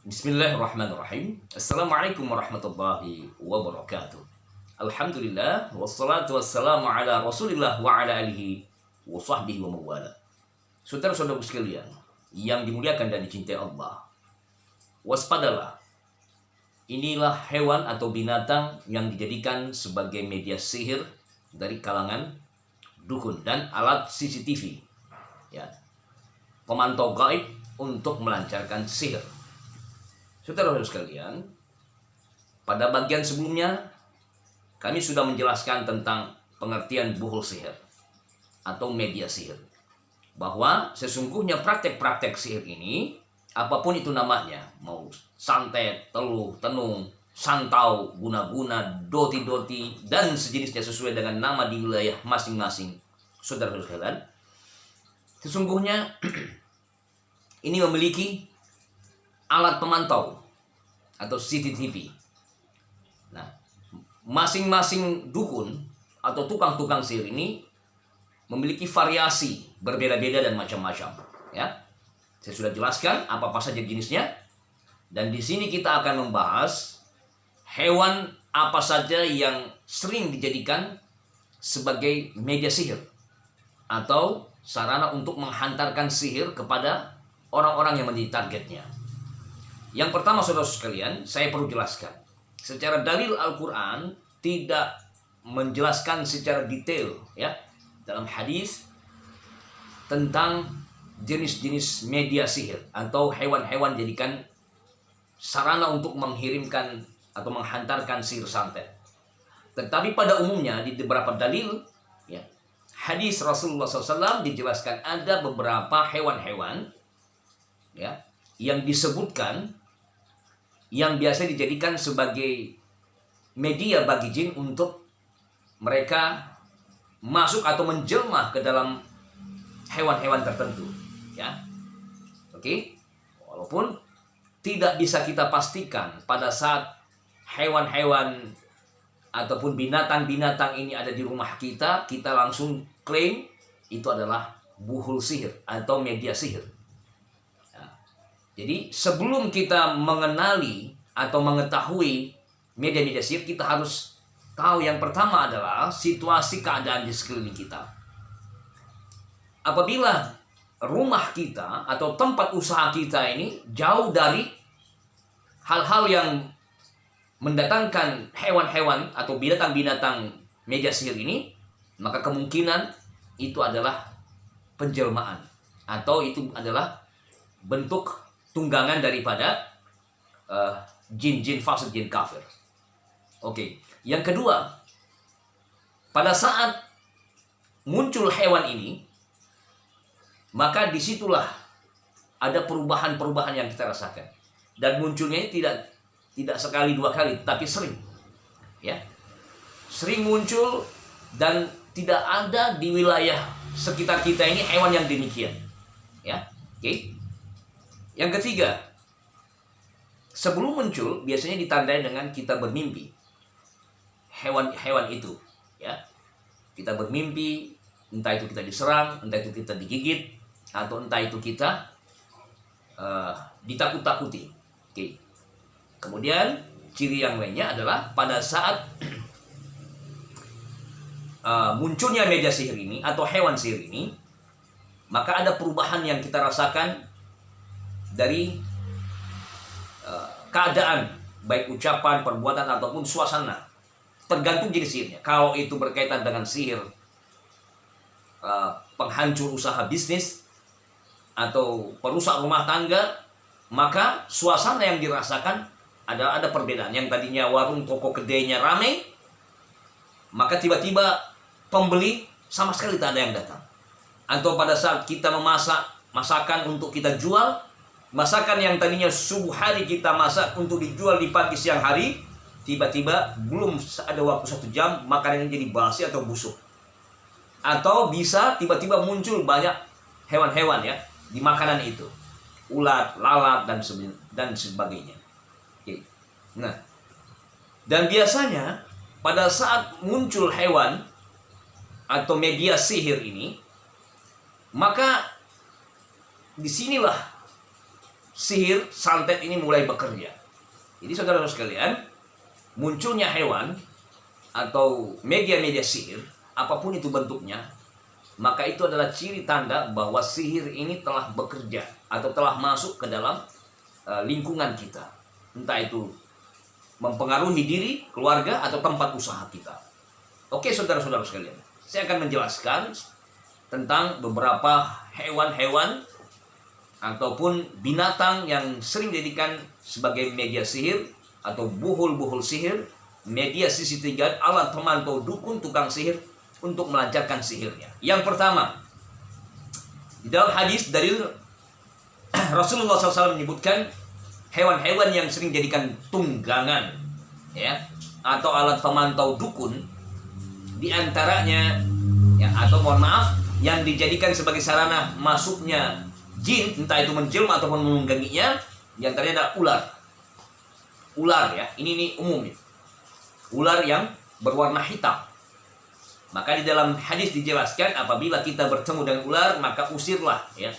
Bismillahirrahmanirrahim. Assalamualaikum warahmatullahi wabarakatuh. Alhamdulillah wassalatu wassalamu ala Rasulillah wa ala alihi wa sahbihi wa mawala. Saudara-saudaraku sekalian yang dimuliakan dan dicintai Allah, waspadalah. Inilah hewan atau binatang yang dijadikan sebagai media sihir dari kalangan dukun dan alat CCTV, ya, pemantau gaib untuk melancarkan sihir. Saudara-saudara sekalian, pada bagian sebelumnya kami sudah menjelaskan tentang pengertian buhul sihir atau media sihir, bahwa sesungguhnya praktek-praktek sihir ini, apapun itu namanya, mau santet, teluh, tenung, santau, guna-guna, doti-doti, dan sejenisnya sesuai dengan nama di wilayah masing-masing, saudara-saudara sekalian, sesungguhnya ini memiliki alat pemantau atau CCTV. Nah, masing-masing dukun atau tukang-tukang sihir ini memiliki variasi berbeda-beda dan macam-macam, ya. Saya sudah jelaskan apa saja jenisnya, dan di sini kita akan membahas hewan apa saja yang sering dijadikan sebagai media sihir atau sarana untuk menghantarkan sihir kepada orang-orang yang menjadi targetnya. Yang pertama, saudara sekalian, saya perlu jelaskan. Secara dalil Al-Quran tidak menjelaskan secara detail, ya, dalam hadis tentang jenis-jenis media sihir atau hewan-hewan jadikan sarana untuk mengirimkan atau menghantarkan sihir santet. Tetapi pada umumnya di beberapa dalil, ya, hadis Rasulullah SAW dijelaskan ada beberapa hewan-hewan, ya, yang disebutkan yang biasa dijadikan sebagai media bagi jin untuk mereka masuk atau menjelma ke dalam hewan-hewan tertentu, ya. Oke. Walaupun tidak bisa kita pastikan pada saat hewan-hewan ataupun binatang-binatang ini ada di rumah kita, kita langsung klaim itu adalah buhul sihir atau media sihir. Jadi sebelum kita mengenali atau mengetahui media-media sihir, kita harus tahu yang pertama adalah situasi keadaan di sekeliling kita. Apabila rumah kita atau tempat usaha kita ini jauh dari hal-hal yang mendatangkan hewan-hewan atau binatang-binatang media sihir ini, maka kemungkinan itu adalah penjelmaan atau itu adalah bentuk tunggangan daripada jin-jin fasik, jin kafir. Oke. Yang kedua, pada saat muncul hewan ini, maka disitulah ada perubahan-perubahan yang kita rasakan. Dan munculnya tidak sekali dua kali, tapi sering, ya, sering muncul dan tidak ada di wilayah sekitar kita ini hewan yang demikian, ya. Oke. Yang ketiga, sebelum muncul biasanya ditandai dengan kita bermimpi hewan-hewan itu, ya. Kita bermimpi, entah itu kita diserang, entah itu kita digigit, atau entah itu kita ditakut-takuti. Oke. Kemudian ciri yang lainnya adalah pada saat munculnya media sihir ini atau hewan sihir ini, maka ada perubahan yang kita rasakan dari keadaan, baik ucapan, perbuatan, ataupun suasana, tergantung jenis sihirnya. Kalau itu berkaitan dengan sihir penghancur usaha bisnis atau perusak rumah tangga, maka suasana yang dirasakan ada perbedaan. Yang tadinya warung toko kedainya ramai, maka tiba-tiba pembeli sama sekali tak ada yang datang. Atau pada saat kita memasak masakan untuk kita jual, masakan yang tadinya subuh hari kita masak untuk dijual di pagi siang hari, tiba-tiba belum ada waktu 1 jam makanan ini jadi basi atau busuk. Atau bisa tiba-tiba muncul banyak hewan-hewan, ya, di makanan itu, ulat, lalat, dan sebagainya. Oke. Nah, dan biasanya pada saat muncul hewan atau media sihir ini, maka disinilah sihir santet ini mulai bekerja. Jadi saudara-saudara sekalian, munculnya hewan atau media-media sihir, apapun itu bentuknya, maka itu adalah ciri tanda bahwa sihir ini telah bekerja atau telah masuk ke dalam lingkungan kita. Entah itu mempengaruhi diri, keluarga, atau tempat usaha kita. Oke saudara-saudara sekalian, saya akan menjelaskan tentang beberapa hewan-hewan ataupun binatang yang sering dijadikan sebagai media sihir atau buhul-buhul sihir, media CCTV, alat pemantau dukun, tukang sihir untuk melancarkan sihirnya. Yang pertama, di dalam hadis dari Rasulullah SAW menyebutkan hewan-hewan yang sering dijadikan tunggangan, ya, atau alat pemantau dukun, diantaranya, ya, atau mohon maaf, yang dijadikan sebagai sarana masuknya jin, entah itu menjelma ataupun menungganginya, diantaranya adalah ular. Ular, ya, ini umum, ya. Ular yang berwarna hitam. Maka di dalam hadis dijelaskan apabila kita bertemu dengan ular maka usirlah, ya.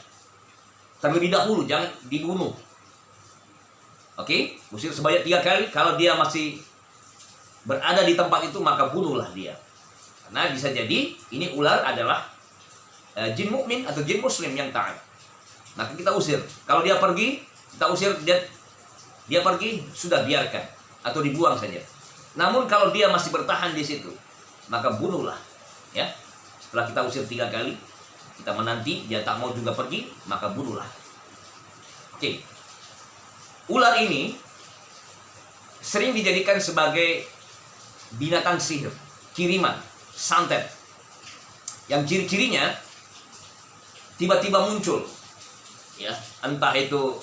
Terlebih dahulu jangan dibunuh. Oke, usir sebanyak 3 kali. Kalau dia masih berada di tempat itu maka bunuhlah dia. Karena bisa jadi ini ular adalah jin mukmin atau jin muslim yang taat. Maka kita usir. Kalau dia pergi, kita usir, dia pergi, sudah biarkan atau dibuang saja. Namun kalau dia masih bertahan di situ, maka bunuhlah, ya. Setelah kita usir 3 kali, kita menanti dia tak mau juga pergi, maka bunuhlah. Oke. Ular ini sering dijadikan sebagai binatang sihir, kiriman, santet. Yang ciri-cirinya tiba-tiba muncul, ya, entah itu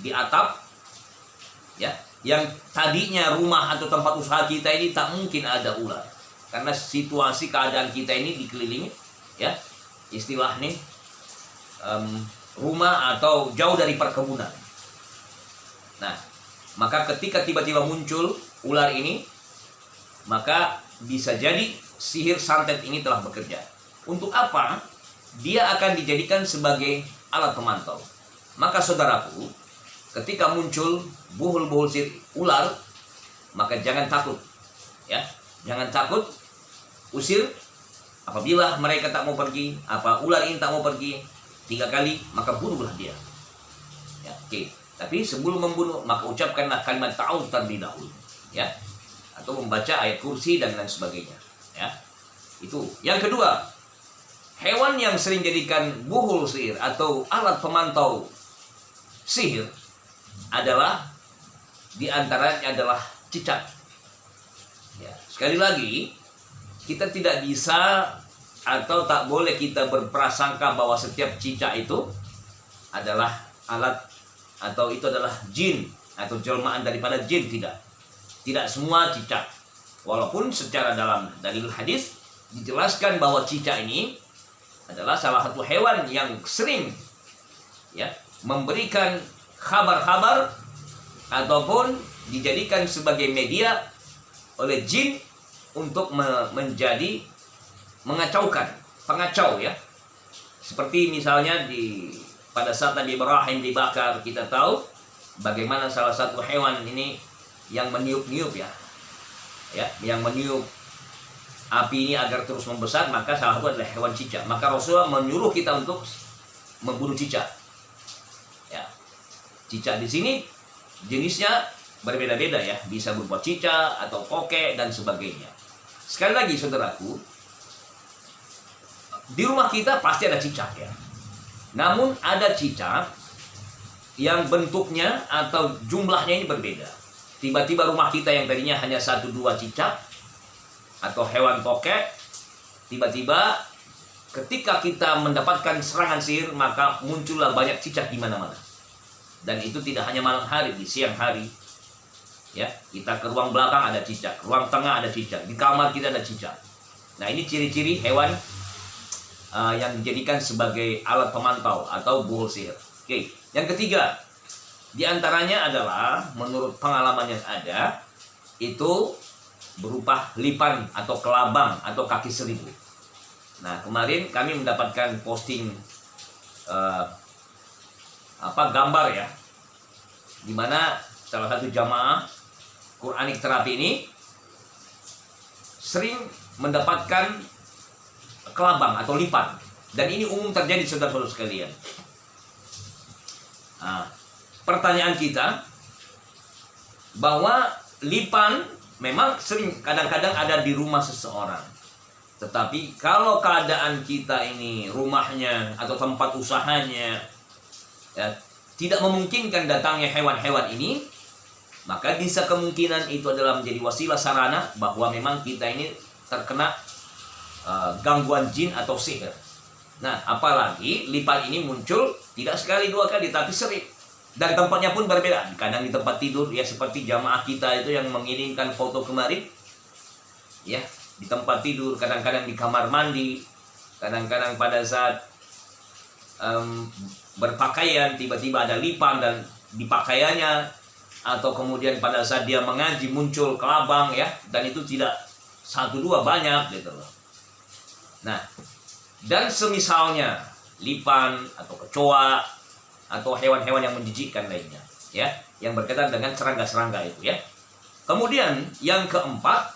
di atap, ya, yang tadinya rumah atau tempat usaha kita ini tak mungkin ada ular. Karena situasi keadaan kita ini dikelilingi, ya, istilahnya rumah atau jauh dari perkebunan. Nah, maka ketika tiba-tiba muncul ular ini, maka bisa jadi sihir santet ini telah bekerja. Untuk apa? Dia akan dijadikan sebagai alat pemantau. Maka saudaraku, ketika muncul buhul-buhul sihir ular, maka jangan takut, ya. Jangan takut, usir. Apabila mereka tak mau pergi, ular ini tak mau pergi 3 kali, maka bunuhlah dia. Ya, oke. Tapi sebelum membunuh, maka ucapkanlah kalimat ta'awudz terlebih dahulu, ya. Atau membaca ayat kursi dan lain sebagainya, ya. Itu. Yang kedua, hewan yang sering jadikan buhul sihir atau alat pemantau sihir adalah diantaranya adalah cicak. Ya, sekali lagi, kita tidak bisa atau tak boleh kita berprasangka bahwa setiap cicak itu adalah alat atau itu adalah jin atau jelmaan daripada jin. Tidak semua cicak. Walaupun secara dalam dalil hadis dijelaskan bahwa cicak ini adalah salah satu hewan yang sering, ya, memberikan kabar-kabar ataupun dijadikan sebagai media oleh jin untuk menjadi mengacaukan, pengacau, ya. Seperti misalnya pada saat Nabi Ibrahim dibakar, kita tahu bagaimana salah satu hewan ini yang meniup-niup, ya, yang meniup api ini agar terus membesar, maka salah satu adalah hewan cicak. Maka Rasulullah menyuruh kita untuk membunuh cicak. Ya. Cicak di sini jenisnya berbeda-beda, ya, bisa berupa cicak atau kokek dan sebagainya. Sekali lagi saudaraku, di rumah kita pasti ada cicak, ya. Namun ada cicak yang bentuknya atau jumlahnya ini berbeda. Tiba-tiba rumah kita yang tadinya hanya 1-2 cicak atau hewan kokek, tiba-tiba ketika kita mendapatkan serangan sihir maka muncullah banyak cicak di mana-mana. Dan itu tidak hanya malam hari, di siang hari, ya, kita ke ruang belakang ada cicak, ruang tengah ada cicak, di kamar kita ada cicak. Nah, ini ciri-ciri hewan yang dijadikan sebagai alat pemantau atau buhul sihir. Oke, yang ketiga, diantaranya adalah menurut pengalaman yang ada itu berupa lipan atau kelabang atau kaki seribu. Nah, kemarin kami mendapatkan posting gambar, ya, di mana salah satu jamaah Quranic terapi ini sering mendapatkan kelabang atau lipan, dan ini umum terjadi saudara-saudara sekalian. Nah, pertanyaan kita bahwa lipan memang sering kadang-kadang ada di rumah seseorang, tetapi kalau keadaan kita ini rumahnya atau tempat usahanya ya, tidak memungkinkan datangnya hewan-hewan ini, maka bisa kemungkinan itu adalah menjadi wasilah sarana bahwa memang kita ini terkena gangguan jin atau sihir. Nah, apalagi lipan ini muncul tidak sekali dua kali, tapi sering. Dan tempatnya pun berbeda. Kadang di tempat tidur, ya seperti jamaah kita itu yang mengirimkan foto kemarin. Ya, di tempat tidur, kadang-kadang di kamar mandi, kadang-kadang pada saat berpakaian tiba-tiba ada lipan dan di pakaiannya, atau kemudian pada saat dia mengaji muncul kelabang ya, dan itu tidak satu dua, banyak gitu loh. Nah, dan semisalnya lipan atau kecoa atau hewan-hewan yang menjijikkan lainnya ya, yang berkaitan dengan serangga-serangga itu ya. Kemudian yang keempat,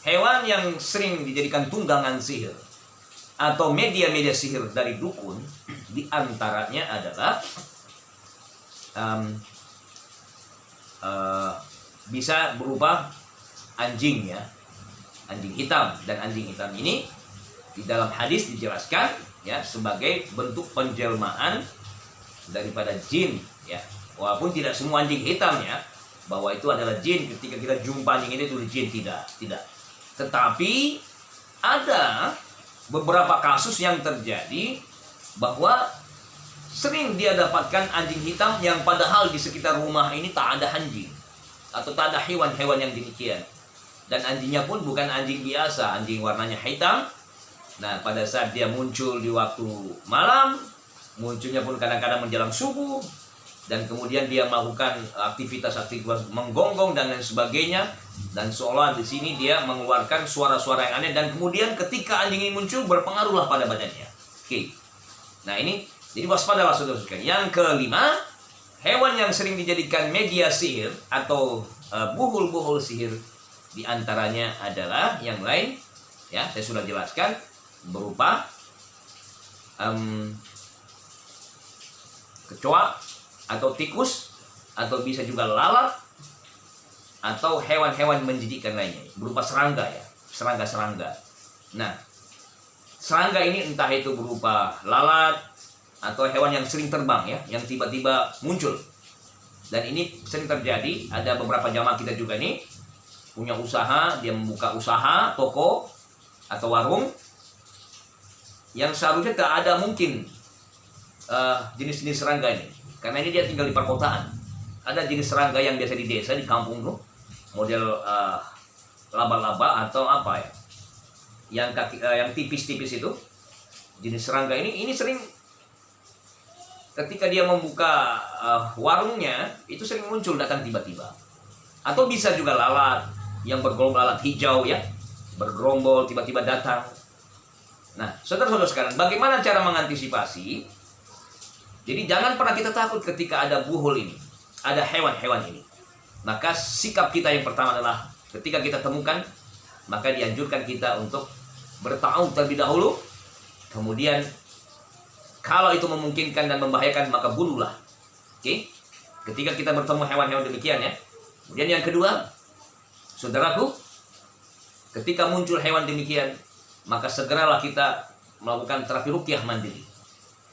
hewan yang sering dijadikan tunggangan sihir atau media-media sihir dari dukun, diantaranya adalah bisa berupa anjing ya, anjing hitam. Dan anjing hitam ini di dalam hadis dijelaskan ya sebagai bentuk penjelmaan daripada jin ya. Walaupun tidak semua anjing hitam ya bahwa itu adalah jin, ketika kita jumpa anjing ini itu jin, tidak. Tetapi ada beberapa kasus yang terjadi bahwa sering dia dapatkan anjing hitam yang padahal di sekitar rumah ini tak ada anjing atau tak ada hewan-hewan yang demikian. Dan anjingnya pun bukan anjing biasa, anjing warnanya hitam. Nah, pada saat dia muncul di waktu malam, munculnya pun kadang-kadang menjelang subuh, dan kemudian dia melakukan aktivitas-aktivitas menggonggong dan lain sebagainya, dan seolah di sini dia mengeluarkan suara-suara yang aneh, dan kemudian ketika anjing ini muncul berpengaruhlah pada badannya. Oke. Nah, ini jadi waspadalah saudara-saudara. Yang kelima, hewan yang sering dijadikan media sihir atau buhul-buhul sihir, diantaranya adalah yang lain ya, saya sudah jelaskan, berupa kecoa atau tikus, atau bisa juga lalat, atau hewan-hewan menjijikkan lainnya berupa serangga ya, serangga-serangga. Nah, serangga ini entah itu berupa lalat atau hewan yang sering terbang ya, yang tiba-tiba muncul. Dan ini sering terjadi. Ada beberapa jamaah kita juga nih punya usaha, dia membuka usaha toko atau warung yang seharusnya tak ada mungkin jenis-jenis serangga ini, karena ini dia tinggal di perkotaan. Ada jenis serangga yang biasa di desa, di kampung tuh, model laba-laba atau apa ya, yang kaki, yang tipis-tipis itu, jenis serangga ini sering ketika dia membuka warungnya itu sering muncul, datang tiba-tiba. Atau bisa juga lalat yang bergerombol, lalat hijau ya, bergerombol tiba-tiba datang. Nah, saudara-saudara sekalian, bagaimana cara mengantisipasi? Jadi jangan pernah kita takut ketika ada buhul ini, ada hewan-hewan ini. Maka sikap kita yang pertama adalah ketika kita temukan, maka dianjurkan kita untuk bertaubat terlebih dahulu. Kemudian kalau itu memungkinkan dan membahayakan, maka bunuhlah. Oke? Ketika kita bertemu hewan-hewan demikian ya. Kemudian yang kedua, saudaraku, ketika muncul hewan demikian, maka segeralah kita melakukan terapi ruqyah mandiri.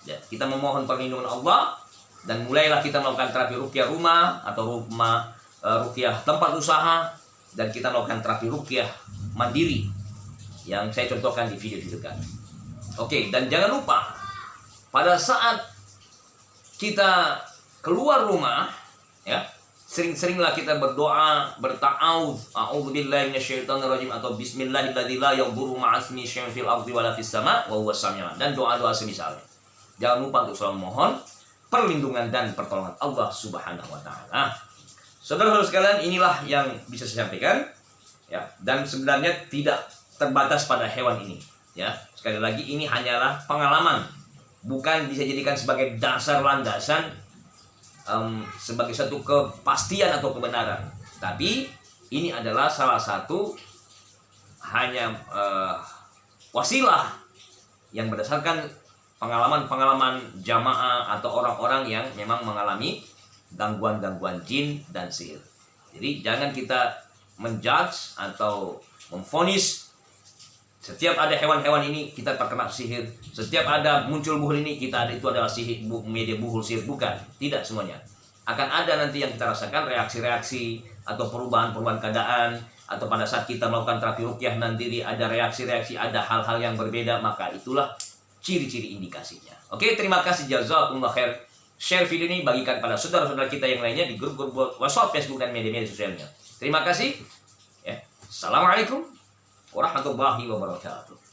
Ya, kita memohon perlindungan Allah, dan mulailah kita melakukan terapi ruqyah rumah atau rumah ruqyah tempat usaha, dan kita melakukan terapi ruqyah mandiri yang saya contohkan di video di dekat. Oke, dan jangan lupa pada saat kita keluar rumah ya, sering-seringlah kita berdoa, berta'awudz, a'udzubillahi minasyaitonirrajim, atau bismillahirrahmanirrahim, la yadurru ma'asmi syai'un fil ardi wala fis sama' wa huwas sami'ul 'alim, dan doa-doa semisalnya. Jangan lupa untuk selalu mohon perlindungan dan pertolongan Allah Subhanahu wa taala. Saudara-saudara sekalian, inilah yang bisa saya sampaikan ya, dan sebenarnya tidak terbatas pada hewan ini ya. Sekali lagi, ini hanyalah pengalaman, bukan bisa dijadikan sebagai dasar landasan sebagai satu kepastian atau kebenaran. Tapi ini adalah salah satu hanya wasilah yang berdasarkan pengalaman-pengalaman jamaah atau orang-orang yang memang mengalami gangguan-gangguan jin dan sihir. Jadi jangan kita menjudge atau memvonis setiap ada hewan-hewan ini kita terkena sihir, setiap ada muncul buhul ini kita ada itu adalah sihir, media buhul sihir. Bukan, tidak semuanya. Akan ada nanti yang kita rasakan reaksi-reaksi atau perubahan-perubahan keadaan, atau pada saat kita melakukan terapi ruqyah nanti ada reaksi-reaksi, ada hal-hal yang berbeda, maka itulah ciri-ciri indikasinya. Oke, terima kasih, jazakumullah khair. Share video ini, bagikan pada saudara-saudara kita yang lainnya di grup-grup WhatsApp, Facebook, dan media-media sosialnya. Terima kasih. Ya. Assalamualaikum warahmatullahi wabarakatuh.